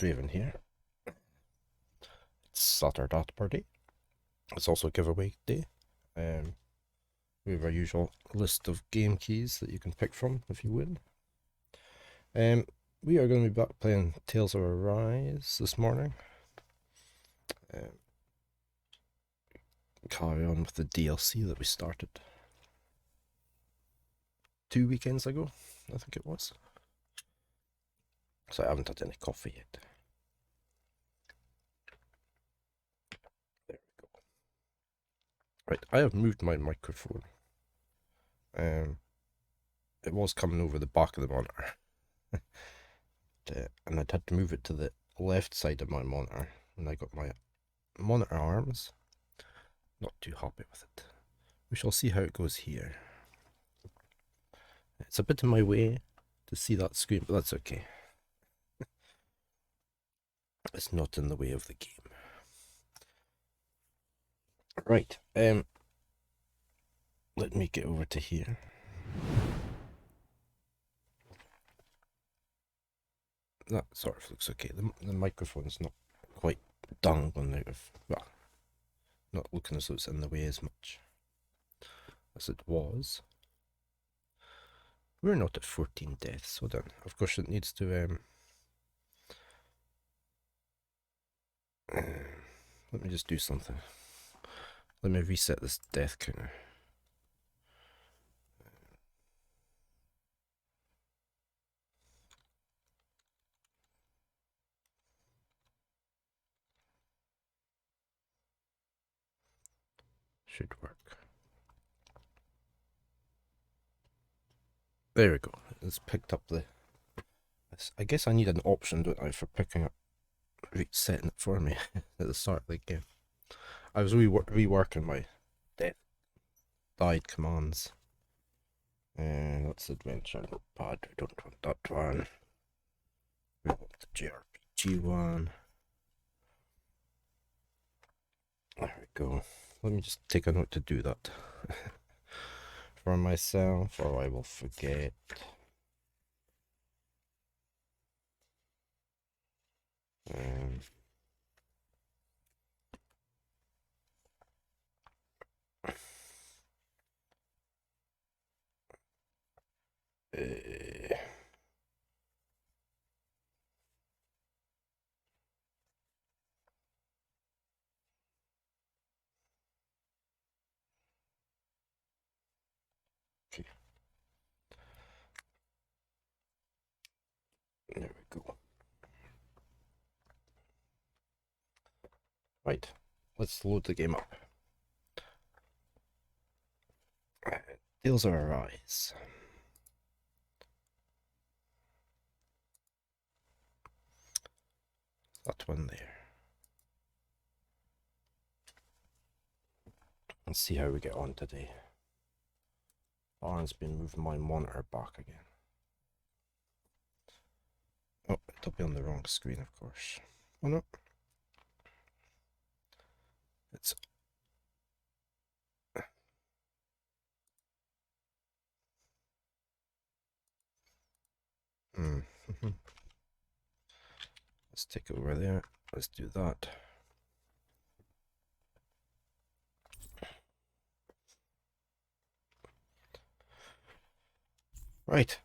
Draven here. It's Saturday party. It's also a giveaway day. We have our usual list of game keys that you can pick from if you win. We are going to be back playing TaoAr-LS this morning. Carry on with the DLC that we started 2 weekends ago, I think it was. So I haven't had any coffee yet. There we go. Right, I have moved my microphone. It was coming over the back of the monitor. And I'd had to move it to the left side of my monitor when I got my monitor arms. Not too happy with it. We shall see how it goes here. It's a bit in my way to see that screen, but that's okay. It's not in the way of the game. Right, let me get over to here. That sort of looks okay. The microphone's not quite dangling out of, well, not looking as though it's in the way as much as it was. We're not at 14 deaths, so then, of course, it needs to, let me just do something. Let me reset this death counter. Should work. There we go. It's picked up the... I guess I need an option, don't I, for picking up, resetting it for me at the start of the game. I was reworking my died commands. And that's adventure notepad. We don't want that one. We want the JRPG one. There we go. Let me just take a note to do that for myself, or I will forget. Okay. There we go. Right, let's load the game up. TaoAr-LS. That one there. Let's see how we get on today. Aaron's been moving my monitor back again. Oh, it'll be on the wrong screen, of course. Oh no. It's... Let's take it over there. Let's do that. Right.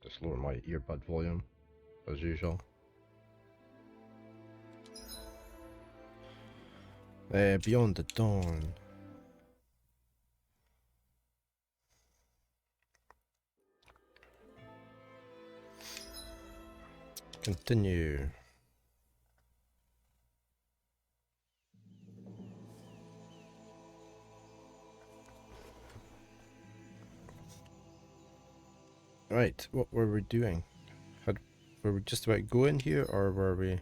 Just lower my earbud volume, as usual. Beyond the Dawn. Continue. Right, what were we doing? Were we just about going here, or were we...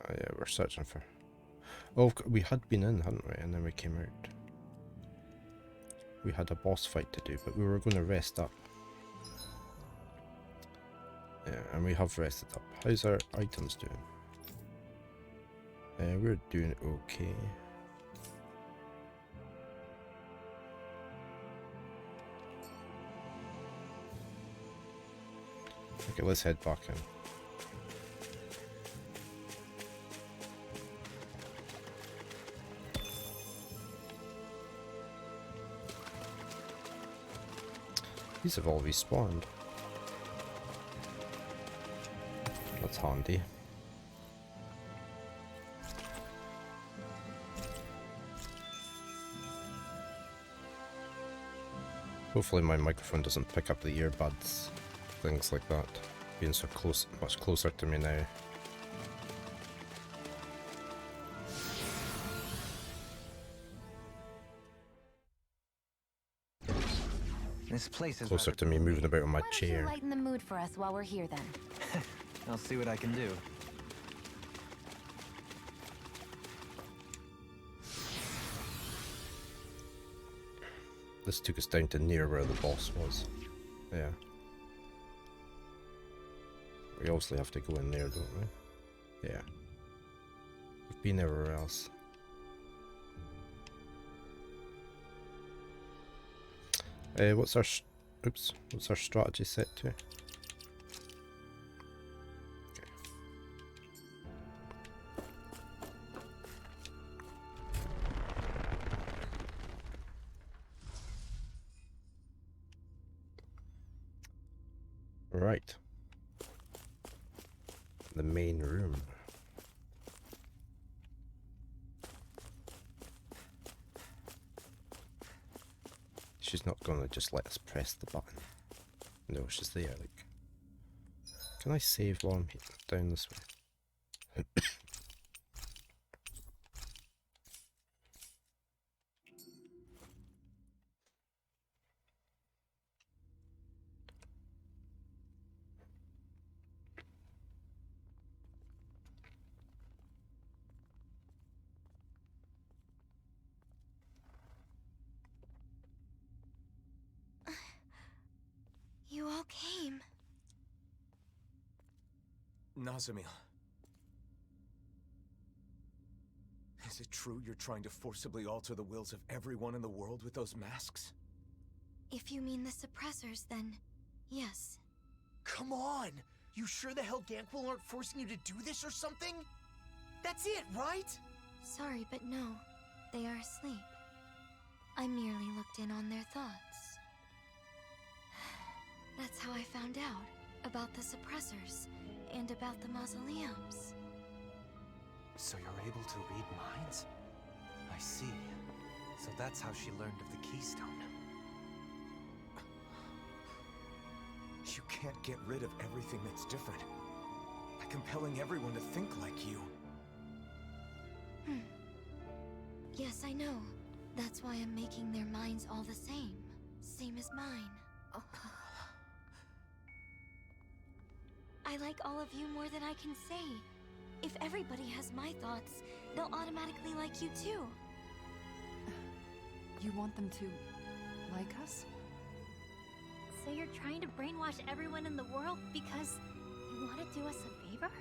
Oh yeah, we're searching for... Oh, we had been in, hadn't we? And then we came out. We had a boss fight to do, but we were going to rest up. Yeah, and we have rested up. How's our items doing? We're doing okay. Okay, let's head back in. These have all respawned. That's handy. Hopefully my microphone doesn't pick up the earbuds, things like that, being so close, much closer to me now. This place is Closer to me moving about on my Why chair. don't you lighten the mood for us while we're here then? I'll see what I can do. This took us down to near where the boss was. Yeah. We obviously have to go in there, don't we? Yeah. We've been everywhere else. What's our what's our strategy set to? Okay. Right. The main room. She's not gonna just let us press the button. No, she's there, like. Can I save while I'm down this way? You all came. Nazamil. Is it true you're trying to forcibly alter the wills of everyone in the world with those masks? If you mean the suppressors, then yes. Come on! You sure the hell Gankwell aren't forcing you to do this or something? That's it, right? Sorry, but no. They are asleep. I merely looked in on their thoughts. That's how I found out about the suppressors and about the mausoleums. So you're able to read minds? I see. So that's how she learned of the keystone. You can't get rid of everything that's different by compelling everyone to think like you. Yes, I know. That's why I'm making their minds all the same. Same as mine. I like all of you more than I can say. If everybody has my thoughts, they'll automatically like you too. You want them to like us? So you're trying to brainwash everyone in the world because you want to do us a favor?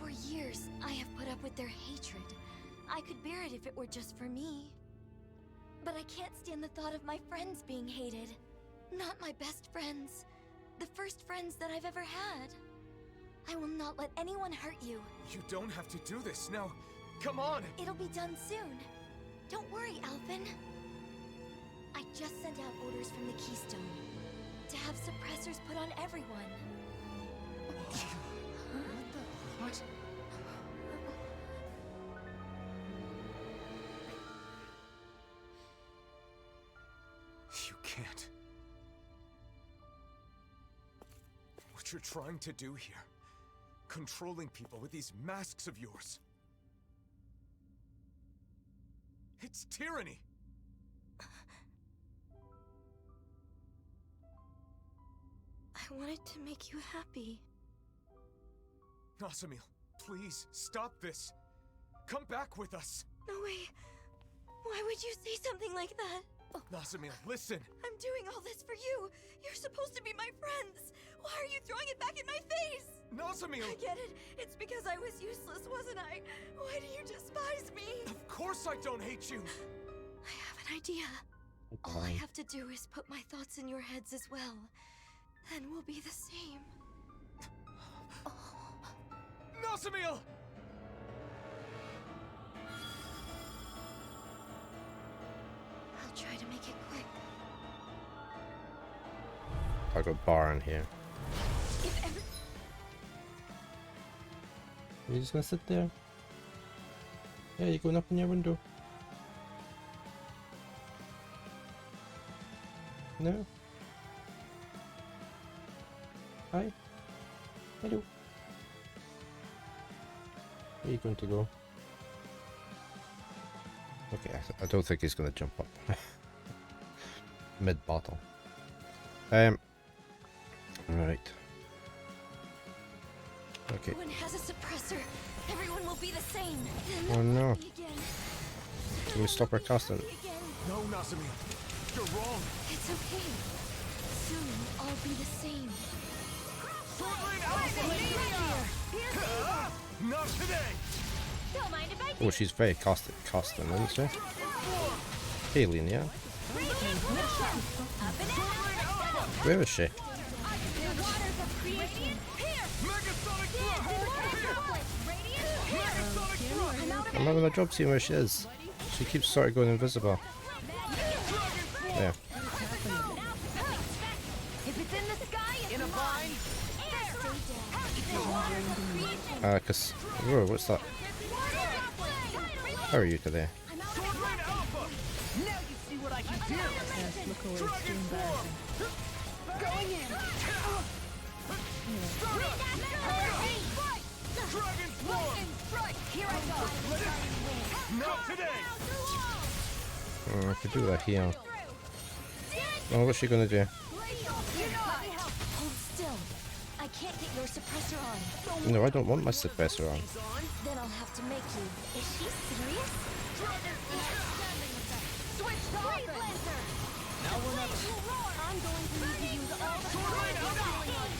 For years, I have put up with their hatred. I could bear it if it were just for me. But I can't stand the thought of my friends being hated. Not my best friends. The first friends that I've ever had. I will not let anyone hurt you. You don't have to do this now. Come on! It'll be done soon. Don't worry, Alphen. I just sent out orders from the Keystone to have suppressors put on everyone. What? You can't. What you're trying to do here, controlling people with these masks of yours. It's tyranny! I wanted to make you happy. Nazamil, please, stop this. Come back with us. No way. Why would you say something like that? Nazamil, listen. I'm doing all this for you. You're supposed to be my friends. Why are you throwing it back in my face? Nazamil! I get it. It's because I was useless, wasn't I? Why do you despise me? Of course I don't hate you! I have an idea. All I have to do is put my thoughts in your heads as well. Then we'll be the same. Nazamil! I'll try to make it quick. I got a bar in here. If ever... You're just gonna sit there? Yeah, you're going up in your window. No? Hi? Hello? Where are you going to go? Okay, I don't think he's gonna jump up. Mid-battle. Right. Okay. Everyone has a suppressor. Everyone will be the same. Oh no. Me again. Can we stop our casting? Me again. No, Nazamil. You're wrong. It's okay. Soon we'll all be the same. Not today! Don't mind if I do. Oh, she's very casting, isn't she? Alien, yeah. Where is she? I'm having a job seeing where she is. She keeps sort of going invisible. Yeah. If it's in the sky, it's In a bind? Cause... Whoa, what's that? How are you today? Now you see what I can do! going in. Dragon Swarm! Here I go. Not today! Oh, I could do that here. Oh, what's she gonna do? Hold still. I can't get your suppressor on. No, I don't want my suppressor on. Then I'll have to make you. Is she serious? Switch to offense. Now we're never. I'm going to need to use all the power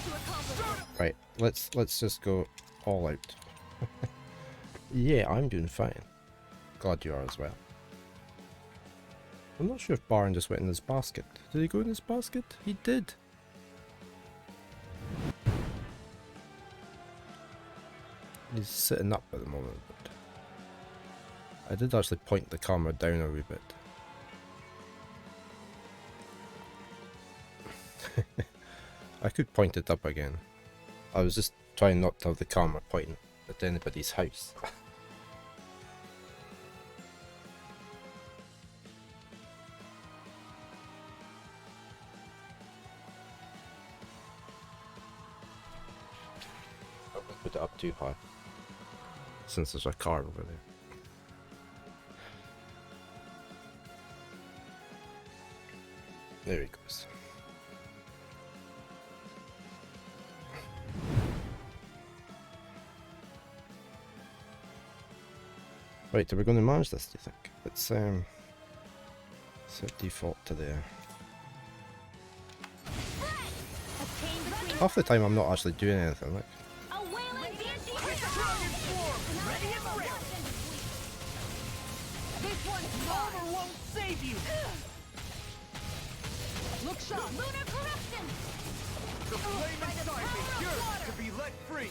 to accomplish it. Right, let's just go all out. Yeah, I'm doing fine. Glad you are as well. I'm not sure if Baron just went in his basket. Did he go in his basket? He did. He's sitting up at the moment, but I did actually point the camera down a wee bit. I could point it up again. I was just trying not to have the camera pointing at anybody's house. I won't put it up too high, since there's a car over there. There he goes. Right, are we going to manage this, do you think? Let's set default to there. Half the time I'm not actually doing anything, like. A wailing banshee. This one's armor won't save you! Look sharp! Lunar corruption. The flame inside me yearns to be let free!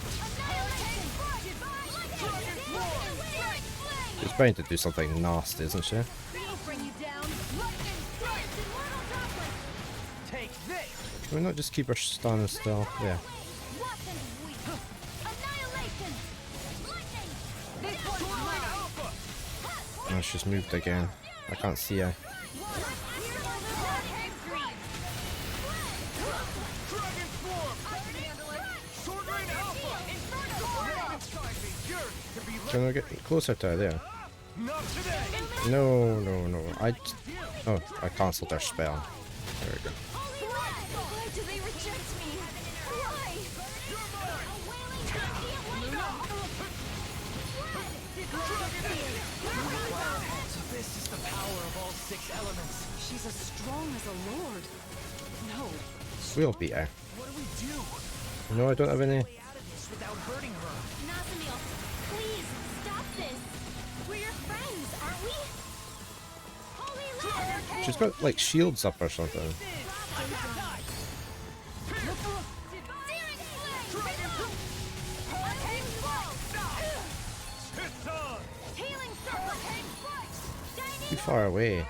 She's trying to do something nasty, isn't she? Bring you down. Lightning strikes immortal chocolate. Take this! Can we not just keep her standing still? Yeah. Weapon weak. Annihilation. Lightning. This one's mine! Oh, she's moved again. I can't see her. Dragon Swarm! Sword Rain Alpha! Flame inside me yearns to be let Can I get closer to her there? Not today! No, no, no. Oh, I cancelled her spell. There we go. Why do they reject me? Why? So this is the power of all 6 elements. She's as strong as a lord. No. We'll beat her. What do we do? No, I don't have any. Way out of this without hurting her. Nazamil, please stop this. We're your friends, aren't we? Holy Lord! She's got like shields up or something. Too far away.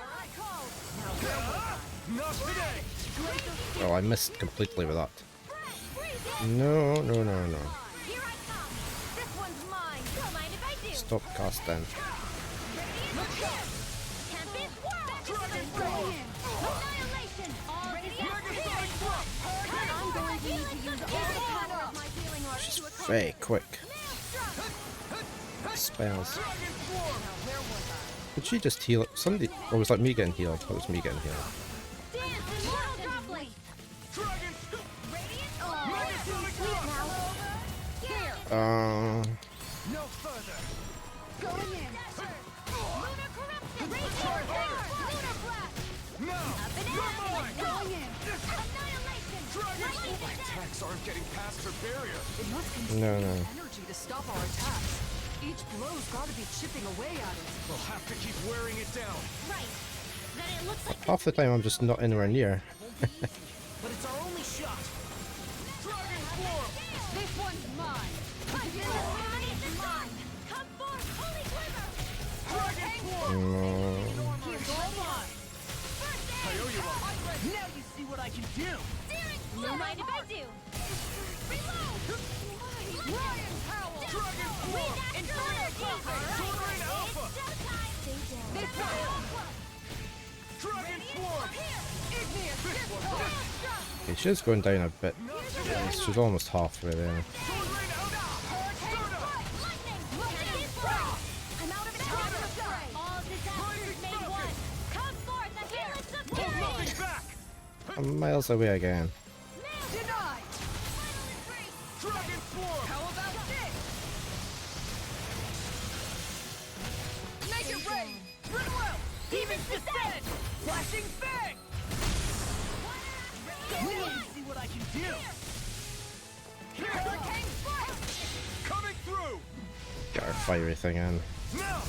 Oh, I missed completely with that. No, no, no, no. Here I come. This one's mine. Don't mind if I do. Stop casting. Tempest Whirl! Annihilation! All I'm going to need to use all the power of my healing art She's to accomplish very quick. Spells. Did she just heal? Somebody. Or was that me getting healed? That was me getting healed. Dance and mortal droplet! Radiant! No further. Going in! Lunar corruption! Radiant! Lunar blast! No. Up and out! Going in! Annihilation! My attacks aren't getting past her barrier. It must consume No, no. energy to stop our attacks. Each blow's gotta be chipping away at it. We'll have to keep wearing it down. Right. Then it looks like Half the time I'm just not anywhere near. But it's our only shot. Dragon form! This one's mine! this is mine! Come forth, holy quiver! Dragon form. Here's all mine! I owe you one. Now you see what I can do. No mind if I do! Reload! Lion Howl. Dragon form. Inferno Soaring Alpha. This Dragon form. Igneous disc. Okay, she's going down a bit. She's almost halfway there. Soaring Alpha. I'm out of time. All disasters made one. Come forth, the helix of Hold fury! nothing back. I'm miles away again. Denied. Dragon form. How about this? Make it rain. Rinwell. Demons descend. Flashing fang. Now you see what I can do. Hurricane fire. Coming through. Get our fiery thing in. Now.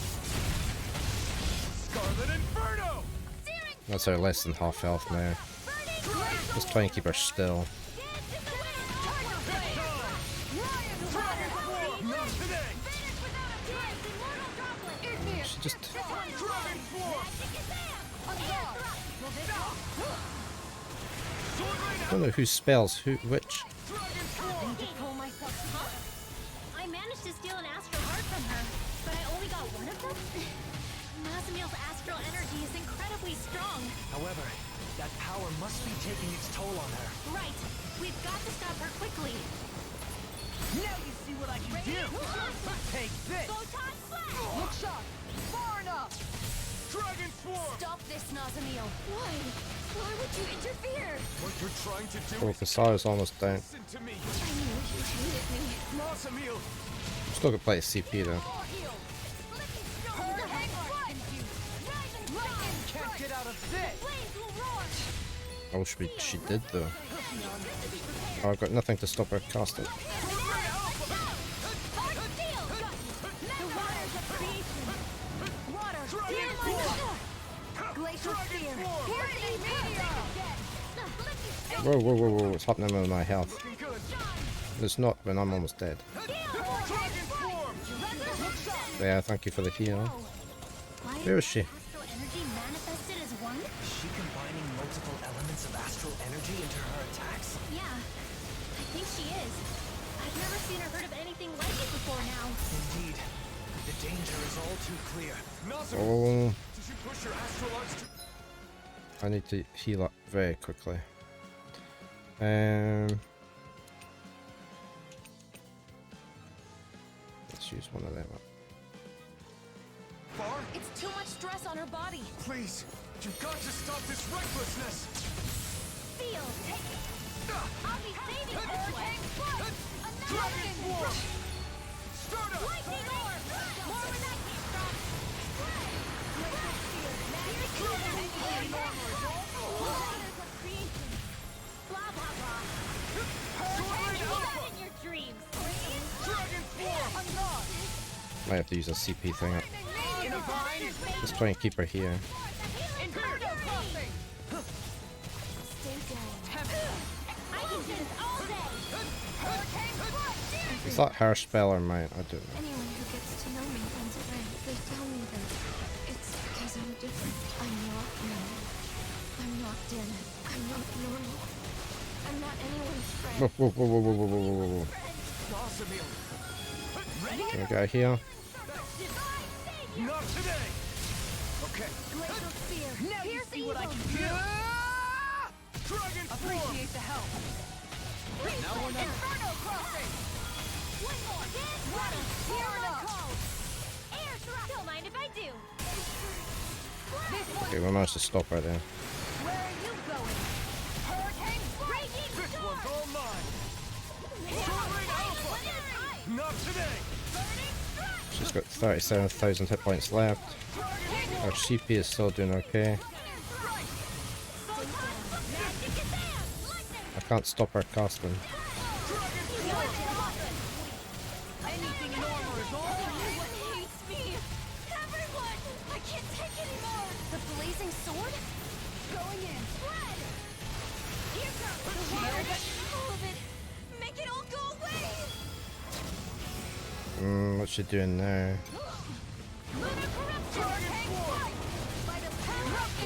Scarlet Inferno. That's her less than half health now. Just try and keep her still. Not today. She just. Dragon form. I don't know who spells which. Dragon form. I managed to steal an astral heart from her, but I only got one of them? Nazamil's astral energy is incredibly strong. However, that power must be taking its toll on her. Right. We've got to stop her quickly. Now you see what I can do. Take this. Photon flash! Look sharp! Far enough! Dragon form. Stop this, Nazamil! Why? Why would you interfere? What you're trying to do Oh, is Kasara's almost down. listen to me. I knew you hated me. Nazamil, Still got plenty of CP though. Can't get out of this. I wish she did though. Oh, I've got nothing to stop her casting. Whoa, whoa, whoa, whoa, what's happening with my health? Looking good. It's not when I'm almost dead. Dragon form. Yeah, thank you for the heal. Where is she? Astral energy manifested as one? Is she combining multiple elements of astral energy into her attacks? Yeah, I think she is. I've never seen or heard of anything like it before now. Indeed. The danger is all too clear. Nazamil, Oh, did you push your astral arts to... I need to heal up very quickly. Let's use one of them. Far? It's too much stress on her body! Please, you've got to stop this recklessness. Feel! I'll be saving this one! Dragon form. Start up. Lightning orb! More where that came from! Waters of creation! Blah blah blah! Soaring Keep Alpha. that in your dreams! Might have to use a CP thing. Just try and keep her here. Stay down. I can do this all day. Is that her spell or mine? I don't know. Anyone who gets to know me runs away. They tell me that it's because I'm different. I'm not normal. I'm not Dennis. I'm not normal. I'm not anyone's friend. Whoa, whoa, whoa, whoa, whoa, whoa, whoa, whoa, whoa. Can I get here? Not today! Okay. Glacial Spear. Now you Pierce see what I evil. can do. Dragon Appreciate the help. Inferno crossing. One more. This one. Here it comes. Air thrust. Don't mind if I do. This one. Okay, we managed to stop her there. Where are you going? Hurricane breaking This storm. one's all mine! Soaring alpha. Not today! Burning strike. She's got 37,000 hit points left. Her CP is still doing okay. I can't stop her casting. Anything in armor is all. Everyone hates me. Everyone. I can't take anymore. The blazing sword? Going in. Red. Here comes the water. All of it. Make it all go away. What's she doing now?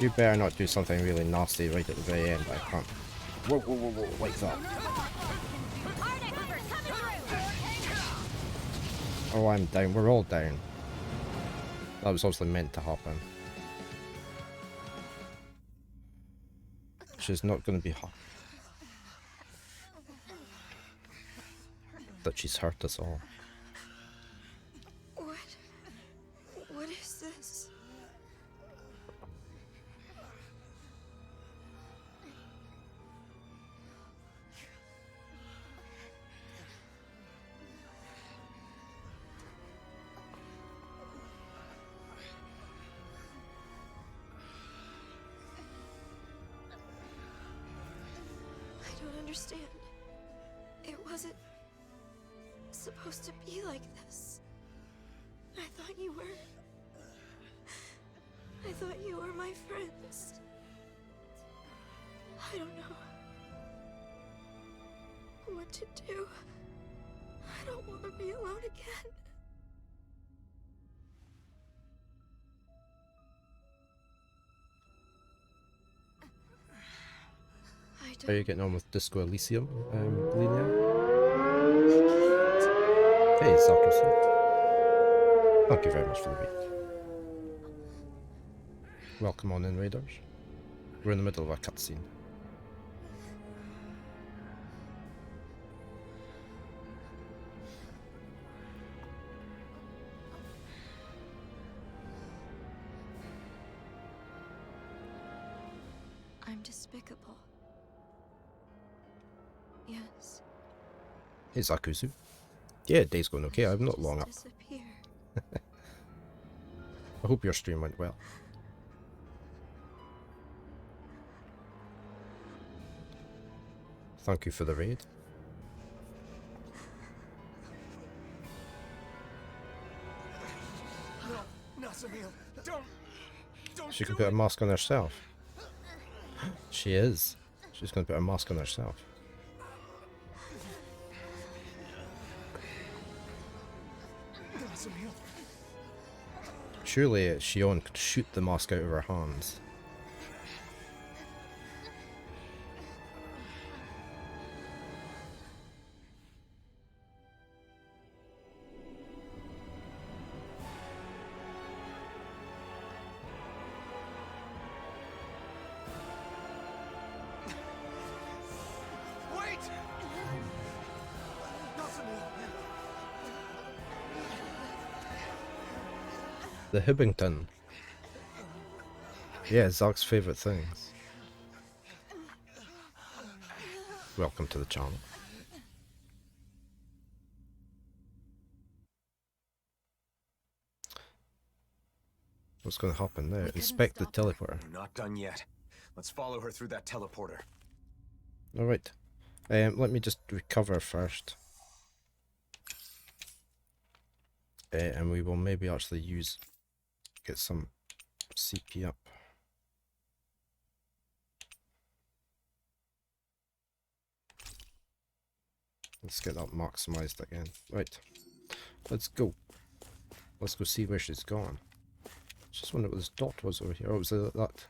You better not do something really nasty right at the very end. I can't. Whoa, whoa, whoa, whoa, like that. Oh, I'm down. We're all down. That was obviously meant to happen. She's not going to be hurt. That she's hurt us all. What is this? I don't understand. It wasn't supposed to be like this. I thought you were my friends. I don't know what to do. I don't want to be alone again. How are you getting on with Disco Elysium, Linnea? Hey, Sarkison. Thank you very much for the week. Welcome on in, Raiders. We're in the middle of a cutscene. I'm despicable. Yes. Hey, Zakuzu. Yeah, day's going okay. I'm not long up. Disappear. I hope your stream went well. Thank you for the raid. No, Nasamil, don't She can do put a it. mask on herself. She is. She's going to put a mask on herself. Nasamil. Surely Shion could shoot the mask out of her hands. Wait! Nasamil. The Hibbington. Yeah, Zog's favourite things. Welcome to the channel. What's going to happen now? Inspect the teleporter. We're not done yet. Let's follow her through that teleporter. Alright. Let me just recover first. And we will maybe actually get some CP up. Let's get that maximized again. Right, let's go. Let's go see where she's gone. Just wonder what this dot was over here. Oh, was it that?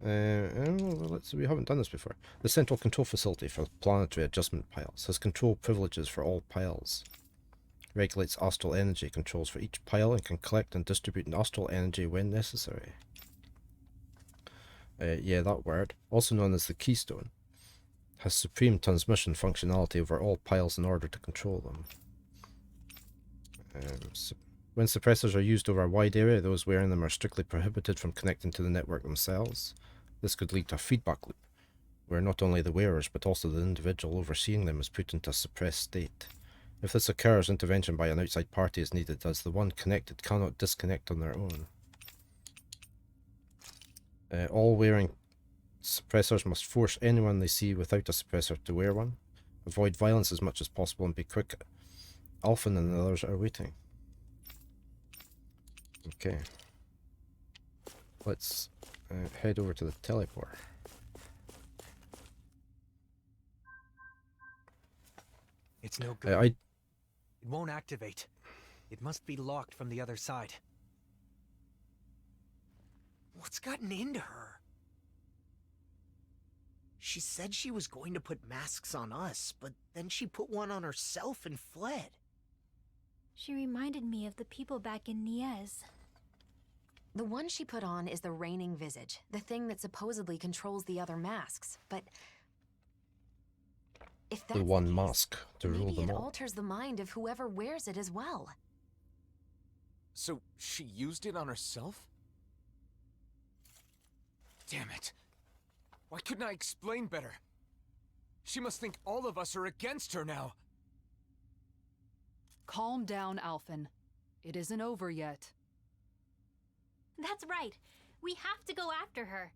Let's see, we haven't done this before. The central control facility for planetary adjustment piles has control privileges for all piles. Regulates astral energy controls for each pile and can collect and distribute astral energy when necessary. Yeah, that word, also known as the keystone, has supreme transmission functionality over all piles in order to control them. When suppressors are used over a wide area, those wearing them are strictly prohibited from connecting to the network themselves. This could lead to a feedback loop, where not only the wearers but also the individual overseeing them is put into a suppressed state. If this occurs, intervention by an outside party is needed, as the one connected cannot disconnect on their own. All wearing suppressors must force anyone they see without a suppressor to wear one. Avoid violence as much as possible and be quick. Alphen and the others are waiting. Okay. Let's head over to the teleport. It's no good. It won't activate. It must be locked from the other side. What's gotten into her? She said she was going to put masks on us, but then she put one on herself and fled. She reminded me of the people back in Niez. The one she put on is the reigning visage, the thing that supposedly controls the other masks, but if that's the one mask to rule maybe them it all. alters the mind of whoever wears it as well. So she used it on herself? Damn it. Why couldn't I explain better? She must think all of us are against her now. Calm down, Alphen. It isn't over yet. That's right. We have to go after her.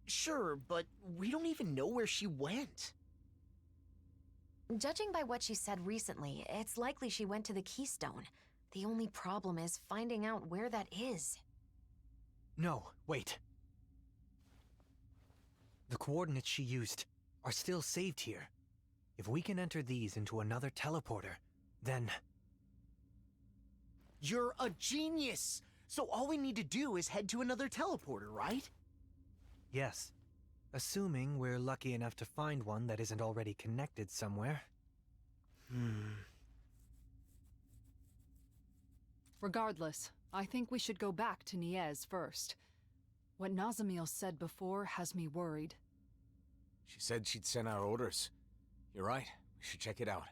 Sure, but we don't even know where she went. Judging by what she said recently, it's likely she went to the Keystone. The only problem is finding out where that is. No, wait. The coordinates she used are still saved here. If we can enter these into another teleporter, then... You're a genius! So all we need to do is head to another teleporter, right? Yes. Assuming we're lucky enough to find one that isn't already connected somewhere. Regardless, I think we should go back to Niez first. What Nazamiel said before has me worried. She said she'd send out orders. You're right. We should check it out.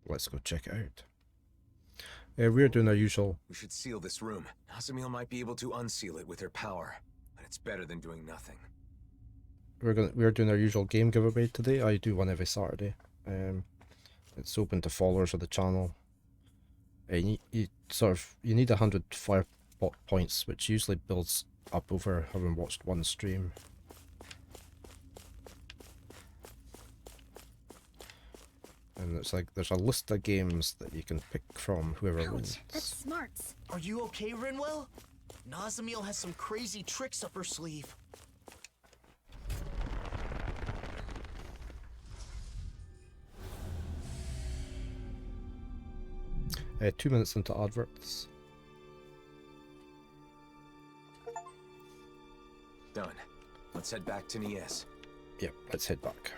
Let's go check it out. We're doing our usual. We should seal this room. Nazamiel might be able to unseal it with her power, but it's better than doing nothing. We're doing our usual game giveaway today. I do one every Saturday. It's open to followers of the channel. You need 100 fire points, which usually builds up over having watched one stream. And it's like there's a list of games that you can pick from whoever wins. That's smarts. Are you okay, Rinwell? Nazamiel has some crazy tricks up her sleeve. 2 minutes into adverts. Done. Let's head back to Niez. Yep, let's head back.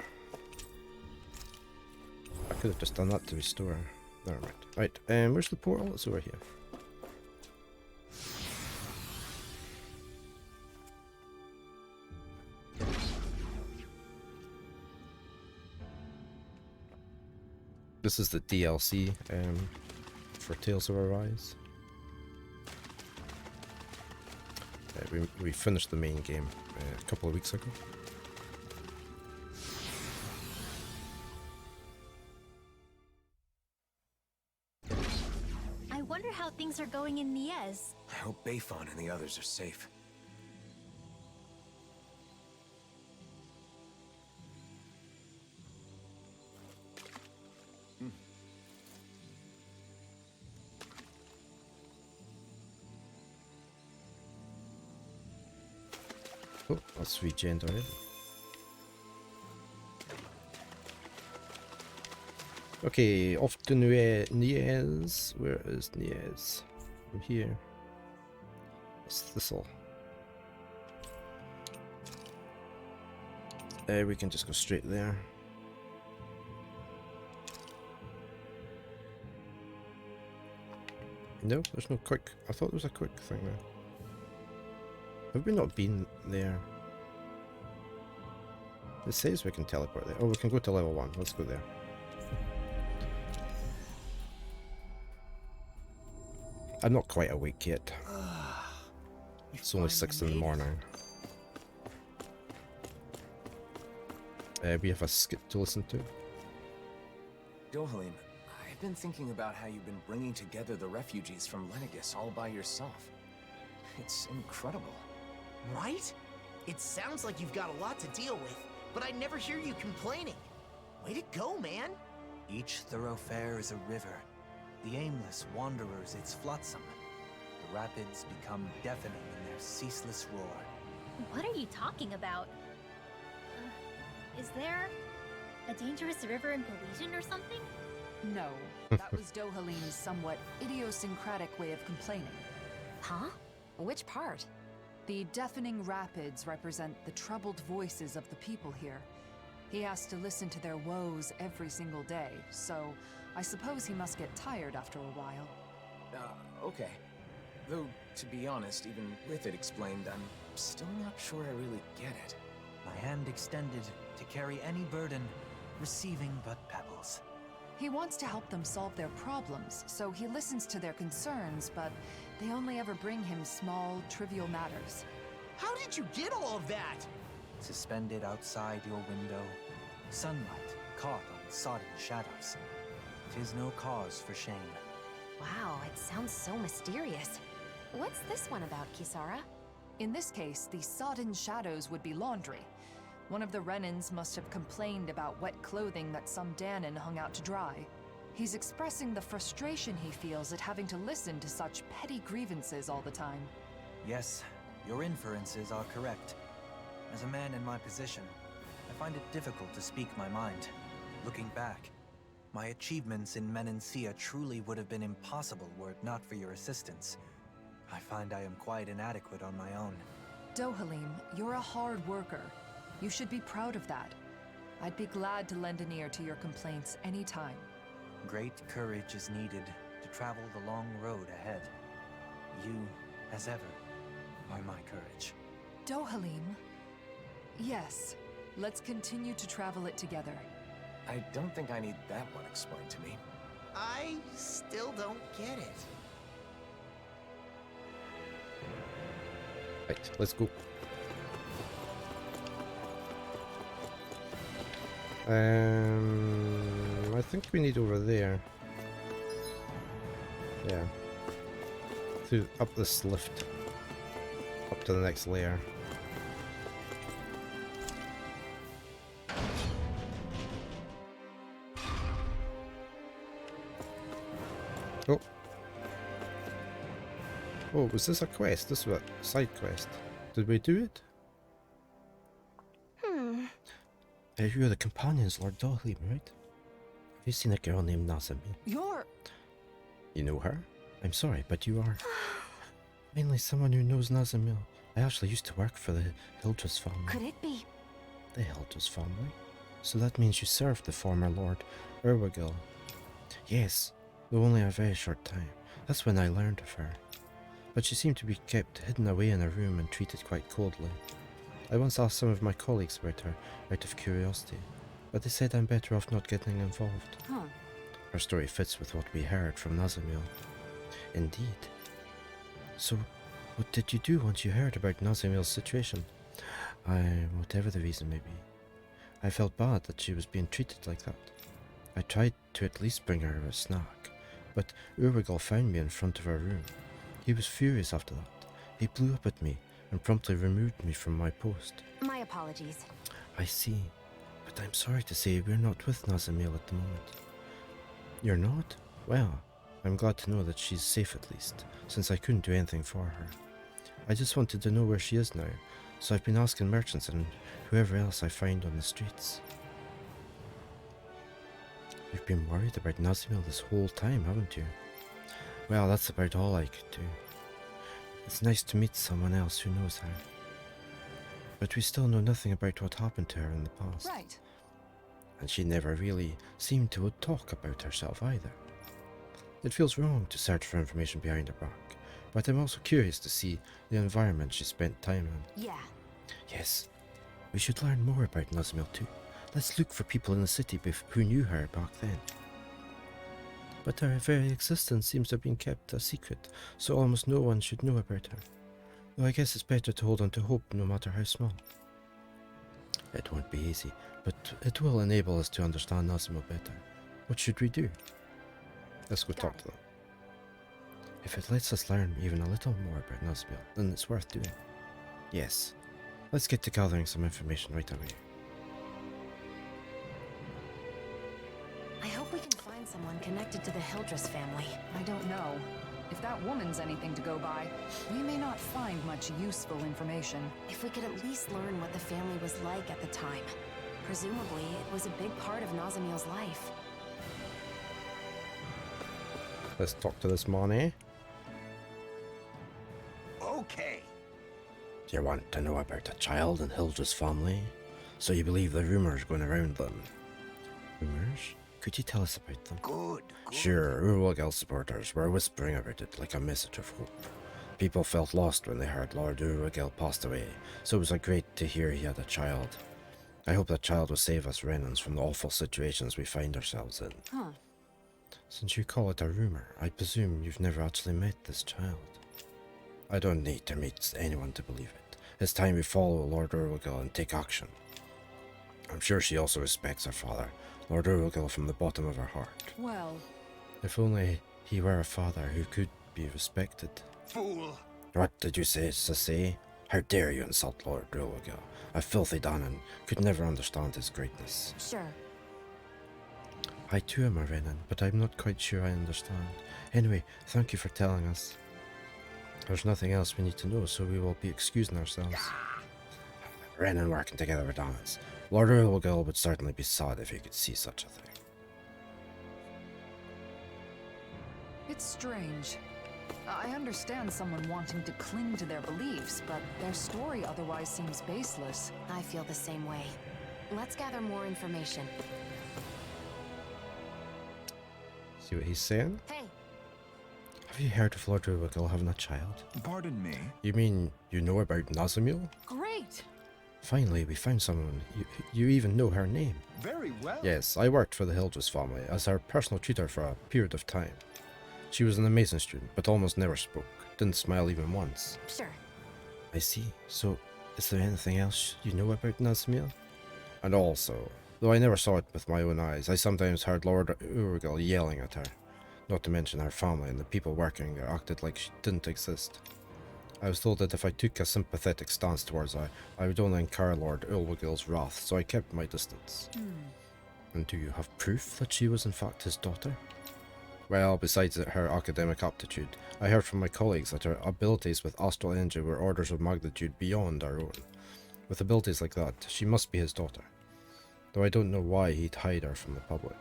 I could have just done that to restore. Never mind. Right, where's the portal? It's over here. This is the DLC for Tales of Arise. We finished the main game a couple of weeks ago. I wonder how things are going in Niez. I hope Bayfon and the others are safe. Oh, that's regened already. Okay, off to Niez. Where is Niez? From here. What's this all? We can just go straight there. No, there's no quick. I thought there was a quick thing there. Have we not been there? It says we can teleport there. Oh, we can go to level 1. Let's go there. I'm not quite awake yet. It's only 6 in the morning. We have a skit to listen to. Dohalim, I've been thinking about how you've been bringing together the refugees from Lenegis all by yourself. It's incredible. Right? It sounds like you've got a lot to deal with, but I never hear you complaining. Way to go, man! Each thoroughfare is a river. The aimless wanderers its flotsam. The rapids become deafening in their ceaseless roar. What are you talking about? Is there a dangerous river in Parisian or something? No, that was Dohalim's somewhat idiosyncratic way of complaining. Huh? Which part? The deafening rapids represent the troubled voices of the people here. He has to listen to their woes every single day, so I suppose he must get tired after a while. Okay. Though, to be honest, even with it explained, I'm still not sure I really get it. My hand extended to carry any burden, receiving but pebbles. He wants to help them solve their problems, so he listens to their concerns, but they only ever bring him small, trivial matters. How did you get all of that? Suspended outside your window, sunlight caught on sodden shadows. 'Tis no cause for shame. Wow, it sounds so mysterious. What's this one about, Kisara? In this case, the sodden shadows would be laundry. One of the Renans must have complained about wet clothing that some Danon hung out to dry. He's expressing the frustration he feels at having to listen to such petty grievances all the time. Yes, your inferences are correct. As a man in my position, I find it difficult to speak my mind. Looking back, my achievements in Menancia truly would have been impossible were it not for your assistance. I find I am quite inadequate on my own. Dohalim, you're a hard worker. You should be proud of that. I'd be glad to lend an ear to your complaints anytime. Great courage is needed to travel the long road ahead. You, as ever, are my courage. Dohalim? Yes, let's continue to travel it together. I don't think I need that one explained to me. I still don't get it. Right, let's go. I think we need over there. Yeah. Through up this lift. Up to the next layer. Oh. Oh, was this a quest? This was a side quest. Did we do it? You are the companions, Lord Dohalim, right? Have you seen a girl named Nazami? You're... You know her? I'm sorry, but you are... Mainly someone who knows Nazamil. I actually used to work for the Hildress family. Could it be? The Hildress family? So that means you served the former Lord Urwagil. Yes, though only a very short time. That's when I learned of her. But she seemed to be kept hidden away in a room and treated quite coldly. I once asked some of my colleagues about her, out of curiosity, but they said I'm better off not getting involved. Huh. Her story fits with what we heard from Nazamil. Indeed. So, what did you do once you heard about Nazamil's situation? Whatever the reason may be, I felt bad that she was being treated like that. I tried to at least bring her a snack, but Urwagil found me in front of her room. He was furious after that. He blew up at me and promptly removed me from my post. My apologies. I see, but I'm sorry to say we're not with Nazamil at the moment. You're not? Well, I'm glad to know that she's safe at least, since I couldn't do anything for her. I just wanted to know where she is now, So I've been asking merchants and whoever else I find on the streets. You've been worried about Nazimil this whole time, haven't you? Well, that's about all I could do. It's nice to meet someone else who knows her. But we still know nothing about what happened to her in the past. Right. And she never really seemed to talk about herself either. It feels wrong to search for information behind her back, but I'm also curious to see the environment she spent time in. Yeah. Yes, we should learn more about Nazmil too. Let's look for people in the city who knew her back then. But her very existence seems to have been kept a secret, so almost no one should know about her. Though I guess it's better to hold on to hope no matter how small. It won't be easy, but it will enable us to understand Nazmil better. What should we do? Let's go talk to them. If it lets us learn even a little more about Nazmil, then it's worth doing. Yes. Let's get to gathering some information right away. I hope we can find someone connected to the Hildress family. I don't know. If that woman's anything to go by, we may not find much useful information. If we could at least learn what the family was like at the time. Presumably, it was a big part of Nazimil's life. Let's talk to this man, eh? Okay. Do you want to know about a child in Hilda's family? So you believe the rumours going around them? Rumours? Could you tell us about them? Good. Sure, Urwagel supporters were whispering about it like a message of hope. People felt lost when they heard Lord Urwagel passed away, so it was great to hear he had a child. I hope that child will save us Renans from the awful situations we find ourselves in. Huh. Since you call it a rumour, I presume you've never actually met this child. I don't need to meet anyone to believe it. It's time we follow Lord Urwagel and take action. I'm sure she also respects her father, Lord Urwagel, from the bottom of her heart. Well, If only he were a father who could be respected. Fool. What did you say, Sissy? How dare you insult Lord Urwagel? A filthy Danon could never understand his greatness. Sure. I too am a Renan, but I'm not quite sure I understand. Anyway, thank you for telling us. There's nothing else we need to know, so we will be excusing ourselves. Renan working together with Danons. Lord Urwagel would certainly be sad if he could see such a thing. it's strange. I understand someone wanting to cling to their beliefs, but their story otherwise seems baseless. I feel the same way. Let's gather more information. See what he's saying? Hey, Have you heard of Lord Urwagel having a child? Pardon me? You mean you know about Nazamil? Great! Finally, we found someone. You even know her name. Very well. Yes, I worked for the Hildress family as her personal tutor for a period of time. She was an amazing student, but almost never spoke. Didn't smile even once. sure. I see. So, is there anything else you know about Nazmil? And also, though I never saw it with my own eyes, I sometimes heard Lord Urwagel yelling at her. Not to mention her family and the people working there acted like she didn't exist. I was told that if I took a sympathetic stance towards her, I would only incur Lord Urwagel's wrath, so I kept my distance. And do you have proof that she was in fact his daughter? Well, besides her academic aptitude, I heard from my colleagues that her abilities with astral energy were orders of magnitude beyond our own. With abilities like that, she must be his daughter. Though I don't know why he'd hide her from the public.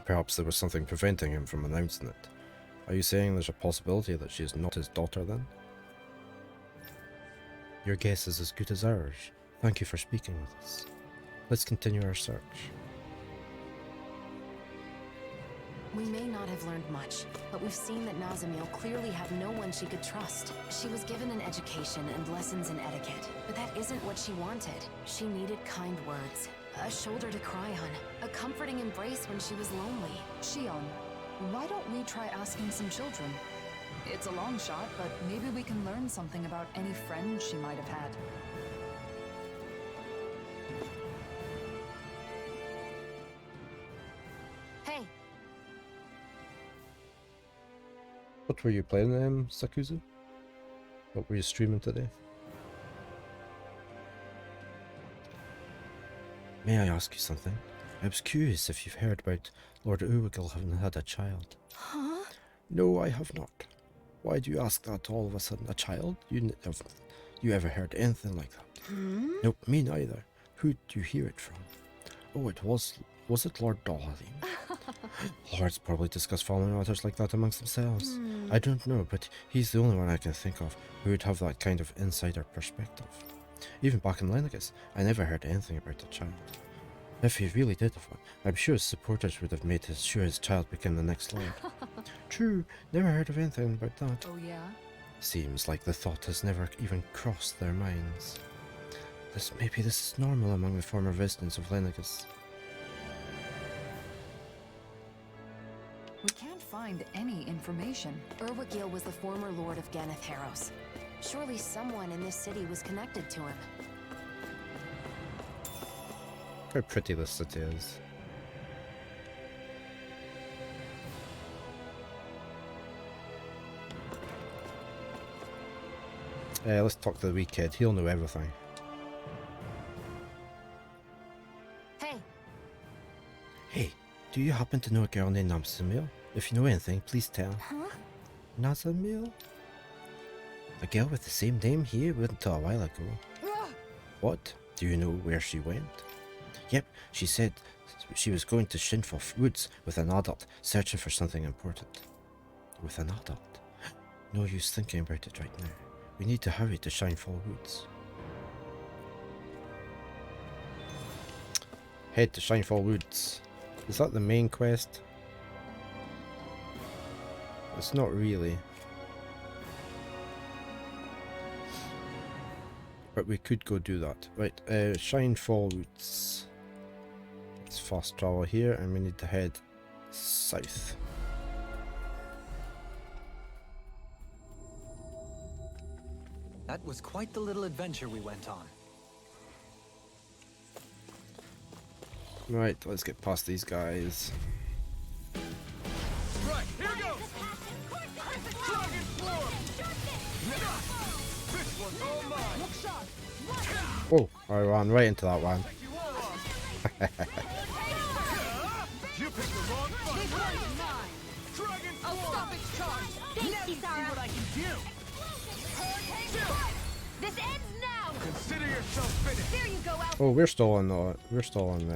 Perhaps there was something preventing him from announcing it. Are you saying there's a possibility that she is not his daughter then? Your guess is as good as ours. Thank you for speaking with us. Let's continue our search. We may not have learned much, but we've seen that Nazamil clearly had no one she could trust. She was given an education and lessons in etiquette, but that isn't what she wanted. She needed kind words, a shoulder to cry on, a comforting embrace when she was lonely. Shion, why don't we try asking some children? It's a long shot, but maybe we can learn something about any friends she might have had. Hey, What were you playing, Sakuzu? What were you streaming today? May I ask you something? I was curious if you've heard about Lord Urwagel having had a child. Huh? No, I have not. Why do you ask that all of a sudden? A child? You ever heard anything like that? Nope, me neither. Who'd you hear it from? Oh, was it Lord Dohalim? Lords probably discuss family matters like that amongst themselves. I don't know, but he's the only one I can think of who would have that kind of insider perspective. Even back in Lenegis, I never heard anything about the child. If he really did have one, I'm sure his supporters would have made sure his child became the next lord. True, never heard of anything about that. Oh yeah? Seems like the thought has never even crossed their minds. Maybe this is normal among the former residents of Lenegis. We can't find any information. Urwagil was the former lord of Ganeth Harros. Surely someone in this city was connected to him. How pretty this city is. Let's talk to the wee kid. He'll know everything. Hey, Hey, do you happen to know a girl named Nazamil? If you know anything, please tell. huh? Nazamil? A girl with the same name here went until a while ago. What? Do you know where she went? Yep, she said she was going to Shinfall Woods with an adult, searching for something important. With an adult? No use thinking about it right now. We need to hurry to Shinefall Woods. Head to Shinefall Woods. Is that the main quest? It's not really. But we could go do that. Right, Shinefall Woods. Let's fast travel here and we need to head south. That was quite the little adventure we went on. Right, let's get past these guys. Right, here goes! Dragon Floor! This one's all mine. Oh, I ran right into that one. You picked the wrong fight. Dragon Floor! Thanks, Kisara. What I can do. This ends now! Consider yourself finished. There you go, Alpha. Oh, we're still on the. We're still on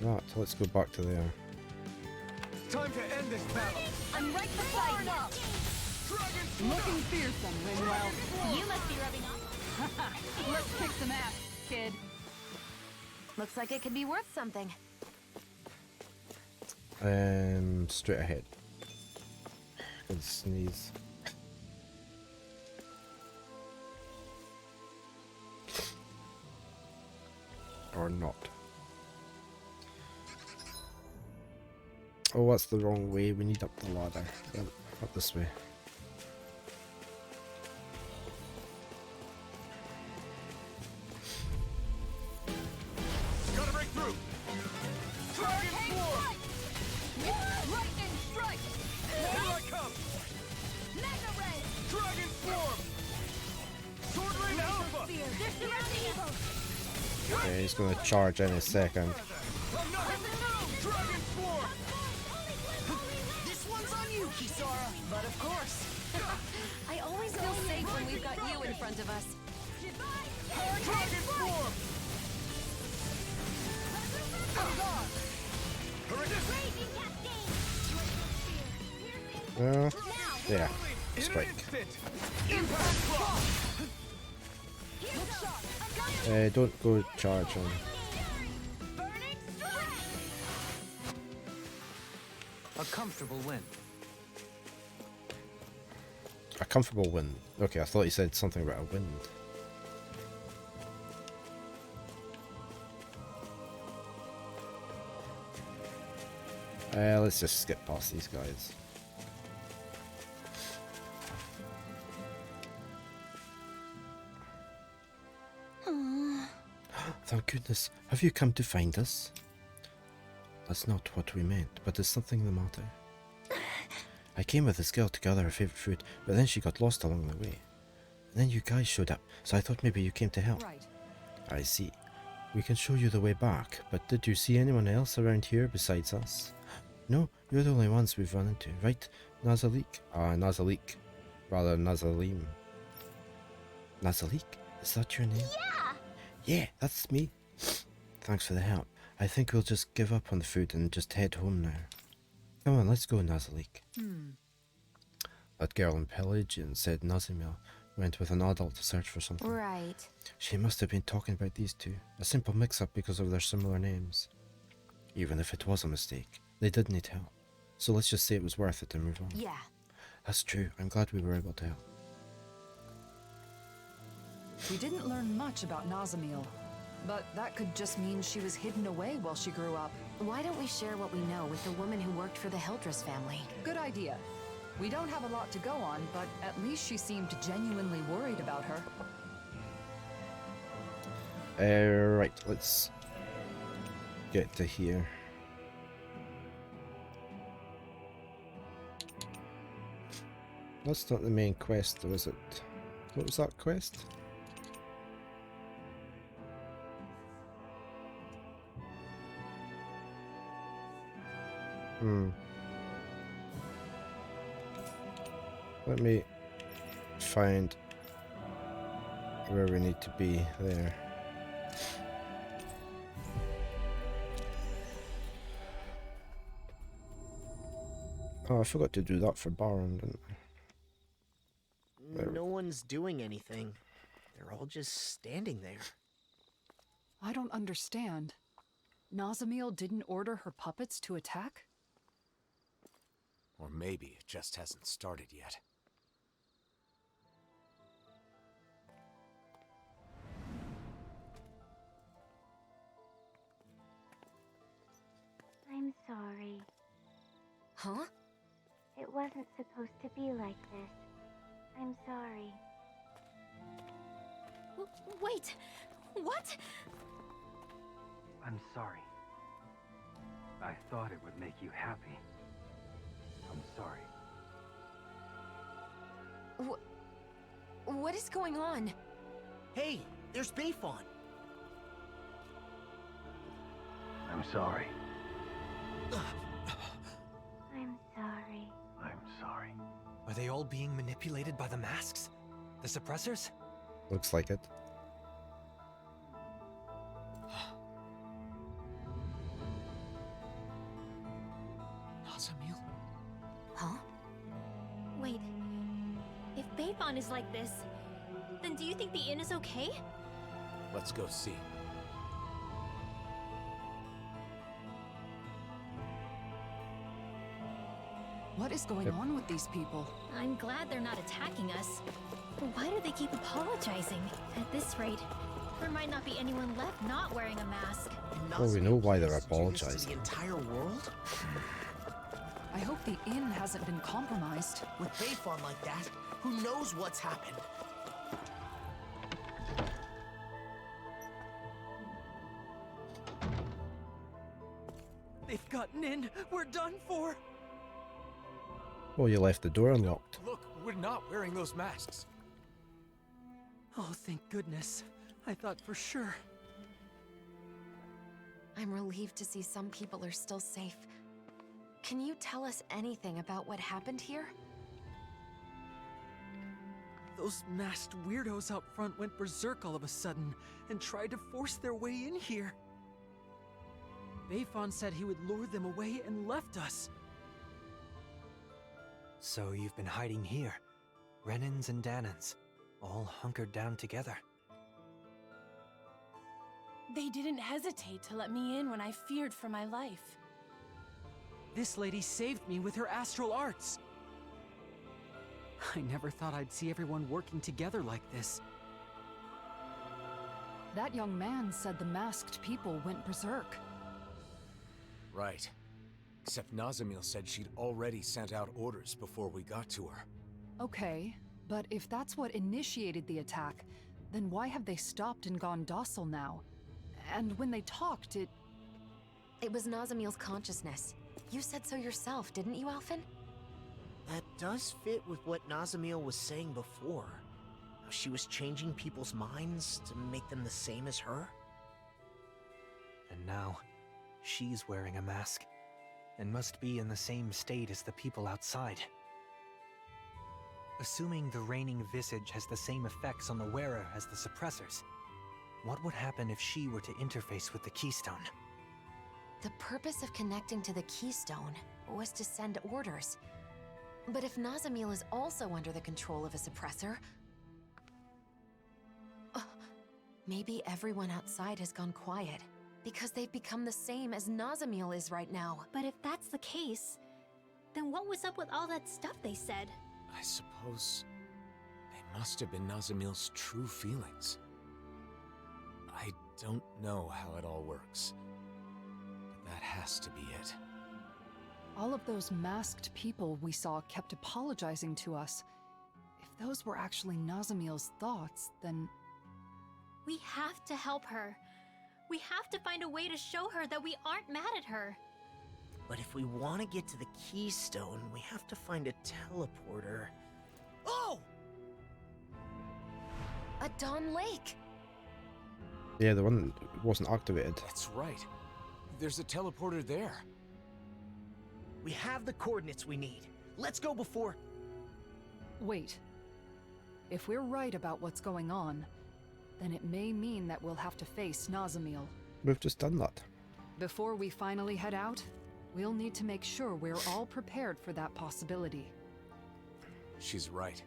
that. Let's go back to there. Time to end this battle. I'm right beside you. Looking fearsome, Ringwell. You must be rubbing off. Let's kick some ass, kid. Looks like it could be worth something. Straight ahead. Good sneeze. Or not. Oh, that's the wrong way. We need up the ladder. Up this way. Gotta break through. Dragon Floor! Lightning strike! Here I come! Mega Ray! Dragon Form! Sword Ring Alpha! They're surrounding us! Yeah, he's gonna charge any second. Dragon Form! This one's on you, Kisara! But of course. I always feel safe when we've got you in front of us. Dragon Form! Yeah. Strike. Impact Block! Don't go charging. A comfortable win. A comfortable win. Okay, I thought you said something about a wind. Let's just skip past these guys. Thank goodness. Have you come to find us? That's not what we meant, but there's something the matter. I came with this girl to gather her favorite food, but then she got lost along the way. And then you guys showed up, so I thought maybe you came to help. Right. I see. We can show you the way back, but did you see anyone else around here besides us? No, you're the only ones we've run into, right, Nazalik? Nazalik. Rather, Nazalim. Nazalik, is that your name? Yeah! Yeah, that's me. Thanks for the help. I think we'll just give up on the food and just head home now. Come on, let's go, Nazalik. That girl in Pelagian said Nazimil went with an adult to search for something. Right. She must have been talking about these two. A simple mix-up because of their similar names. Even if it was a mistake, they did need help. So let's just say it was worth it to move on. Yeah. That's true. I'm glad we were able to help. We didn't learn much about Nazamil, but that could just mean she was hidden away while she grew up. Why don't we share what we know with the woman who worked for the Hildress family? Good idea. We don't have a lot to go on, but at least she seemed genuinely worried about her. Right, let's get to here. That's not the main quest, though, is it? What was that quest? Let me find where we need to be there. Oh, I forgot to do that for Baron, didn't I? No one's doing anything. They're all just standing there. I don't understand. Nazamil didn't order her puppets to attack? Or maybe it just hasn't started yet. I'm sorry. Huh? It wasn't supposed to be like this. I'm sorry. Wait! What? I'm sorry. I thought it would make you happy. I'm sorry. What is going on? Hey, there's Bayfon. I'm sorry. I'm sorry. I'm sorry. Are they all being manipulated by the masks? The suppressors? Looks like it. Nazamil? Huh? Wait. If Bayfon is like this, then do you think the inn is okay? Let's go see. What is going on with these people? I'm glad they're not attacking us. Why do they keep apologizing? At this rate, there might not be anyone left not wearing a mask. Well, we know why they're Do this to apologizing. the entire world? I hope the inn hasn't been compromised. With Bayfon like that, who knows what's happened? They've gotten in! We're done for! Oh, you left the door unlocked. Look, we're not wearing those masks. Oh, thank goodness. I thought for sure. I'm relieved to see some people are still safe. Can you tell us anything about what happened here? Those masked weirdos out front went berserk all of a sudden and tried to force their way in here. Bayfon said he would lure them away and left us. So you've been hiding here, Renans and Danans, all hunkered down together. They didn't hesitate to let me in when I feared for my life. This lady saved me with her astral arts. I never thought I'd see everyone working together like this. That young man said the masked people went berserk. Right. Except Nazamil said she'd already sent out orders before we got to her. Okay, but if that's what initiated the attack, then why have they stopped and gone docile now? And when they talked, It was Nazamil's consciousness. You said so yourself, didn't you, Alphen? That does fit with what Nazamil was saying before. How she was changing people's minds to make them the same as her. And now, she's wearing a mask, and must be in the same state as the people outside. Assuming the reigning visage has the same effects on the wearer as the suppressors, what would happen if she were to interface with the keystone? The purpose of connecting to the keystone was to send orders. But if Nazamil is also under the control of a suppressor, maybe everyone outside has gone quiet, because they've become the same as Nazamil is right now. But if that's the case, then what was up with all that stuff they said? I suppose they must have been Nazamil's true feelings. I don't know how it all works, but that has to be it. All of those masked people we saw kept apologizing to us. If those were actually Nazamil's thoughts, then... We have to help her. We have to find a way to show her that we aren't mad at her. But if we want to get to the keystone, we have to find a teleporter. Oh! A Dawn Lake! Yeah, the one that wasn't activated. That's right. There's a teleporter there. We have the coordinates we need. Let's go before... Wait. If we're right about what's going on, then it may mean that we'll have to face Nazamil. We've just done that. Before we finally head out, we'll need to make sure we're all prepared for that possibility. She's right.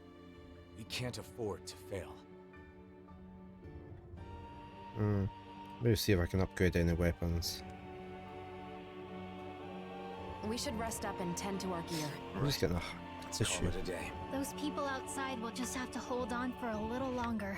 We can't afford to fail. Maybe see if I can upgrade any weapons. We should rest up and tend to our gear. I'm just getting a Let's tissue. call it a day. Those people outside will just have to hold on for a little longer.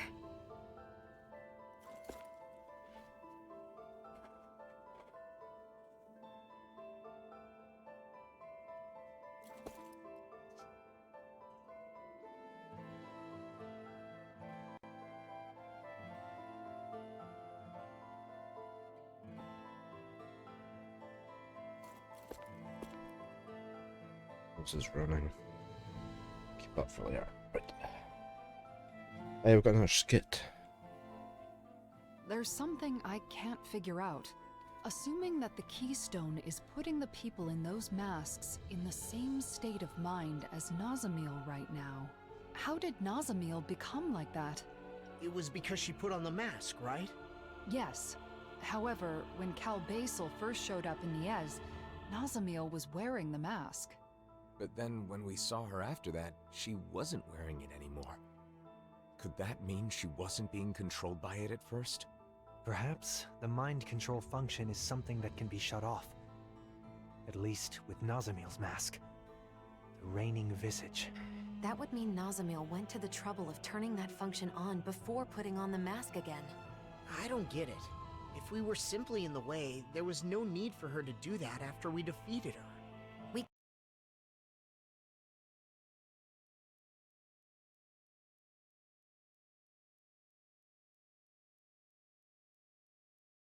This is running. Keep up for later. Right. Hey, we've got another skit. There's something I can't figure out. Assuming that the keystone is putting the people in those masks in the same state of mind as Nazamil right now, how did Nazamil become like that? It was because she put on the mask, right? Yes. However, when Cal Basel first showed up in Niez, Nazamil was wearing the mask. But then when we saw her after that, she wasn't wearing it anymore. Could that mean she wasn't being controlled by it at first? Perhaps the mind control function is something that can be shut off. At least with Nazamil's mask. The reigning visage. That would mean Nazamil went to the trouble of turning that function on before putting on the mask again. I don't get it. If we were simply in the way, there was no need for her to do that after we defeated her.